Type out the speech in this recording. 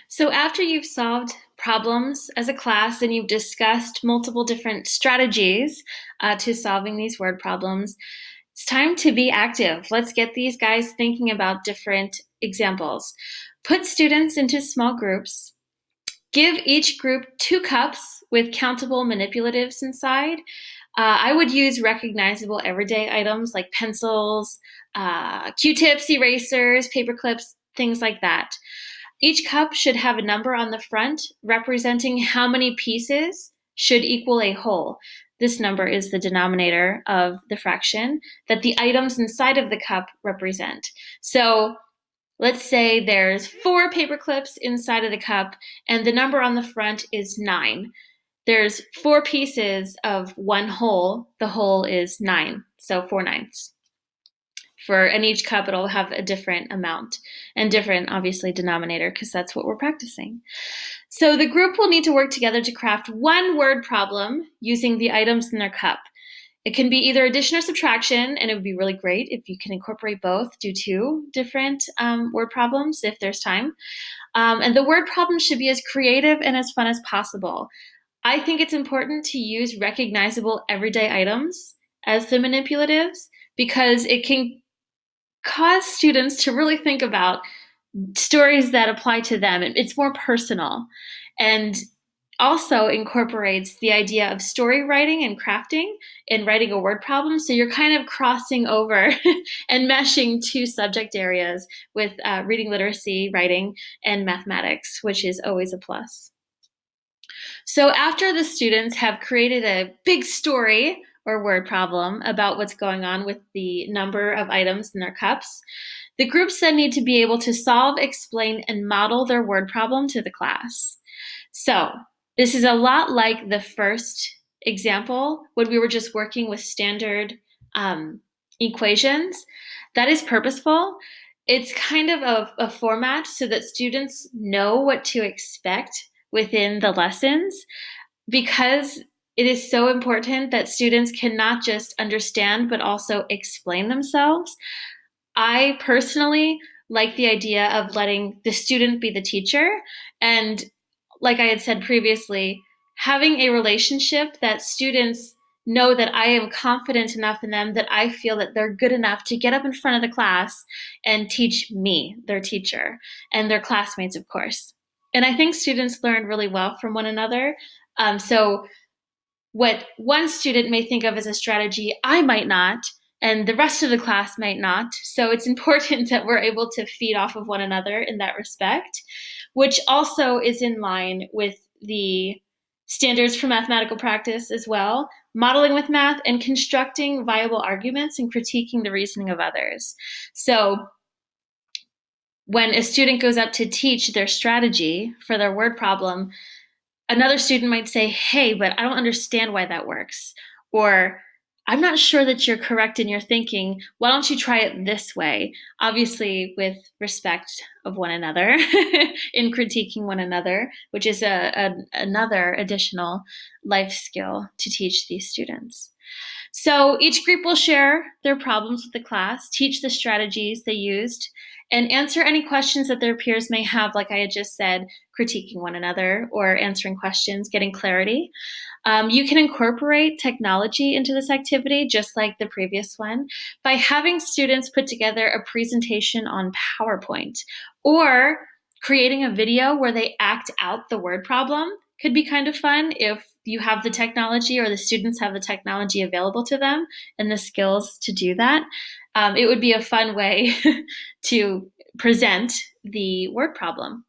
So after you've solved problems as a class and you've discussed multiple different strategies to solving these word problems, it's time to be active. Let's get these guys thinking about different examples. Put students into small groups. Give each group 2 cups with countable manipulatives inside. I would use recognizable everyday items like pencils, Q-tips, erasers, paper clips, things like that. Each cup should have a number on the front representing how many pieces should equal a whole. This number is the denominator of the fraction that the items inside of the cup represent. So let's say there's 4 paper clips inside of the cup and the number on the front is 9. There's 4 pieces of one whole. The whole is 9, so 4/9. And each cup it'll have a different amount and different, obviously, denominator because that's what we're practicing. So the group will need to work together to craft one word problem using the items in their cup. It can be either addition or subtraction, and it would be really great if you can incorporate both, do 2 different word problems if there's time. And the word problem should be as creative and as fun as possible. I think it's important to use recognizable everyday items as the manipulatives because it can cause students to really think about stories that apply to them. It's more personal and also incorporates the idea of story writing and crafting and writing a word problem. So you're kind of crossing over and meshing 2 subject areas with reading literacy, writing, and mathematics, which is always a plus. So after the students have created a big story or word problem about what's going on with the number of items in their cups, the groups then need to be able to solve, explain, and model their word problem to the class. So this is a lot like the first example when we were just working with standard equations. That is purposeful. It's kind of a format so that students know what to expect within the lessons because it is so important that students can not just understand but also explain themselves. I personally like the idea of letting the student be the teacher and, like I had said previously, having a relationship that students know that I am confident enough in them that I feel that they're good enough to get up in front of the class and teach me, their teacher, and their classmates, of course. And I think students learn really well from one another. So what one student may think of as a strategy, I might not, and the rest of the class might not. So it's important that we're able to feed off of one another in that respect, which also is in line with the standards for mathematical practice as well, modeling with math and constructing viable arguments and critiquing the reasoning of others. So when a student goes up to teach their strategy for their word problem, another student might say, hey, but I don't understand why that works. Or I'm not sure that you're correct in your thinking. Why don't you try it this way? Obviously, with respect of one another in critiquing one another, which is another additional life skill to teach these students. So each group will share their problems with the class, teach the strategies they used, and answer any questions that their peers may have, like I had just said, critiquing one another or answering questions, getting clarity. You can incorporate technology into this activity, just like the previous one, by having students put together a presentation on PowerPoint or creating a video where they act out the word problem. Could be kind of fun if you have the technology or the students have the technology available to them and the skills to do that. It would be a fun way to present the word problem.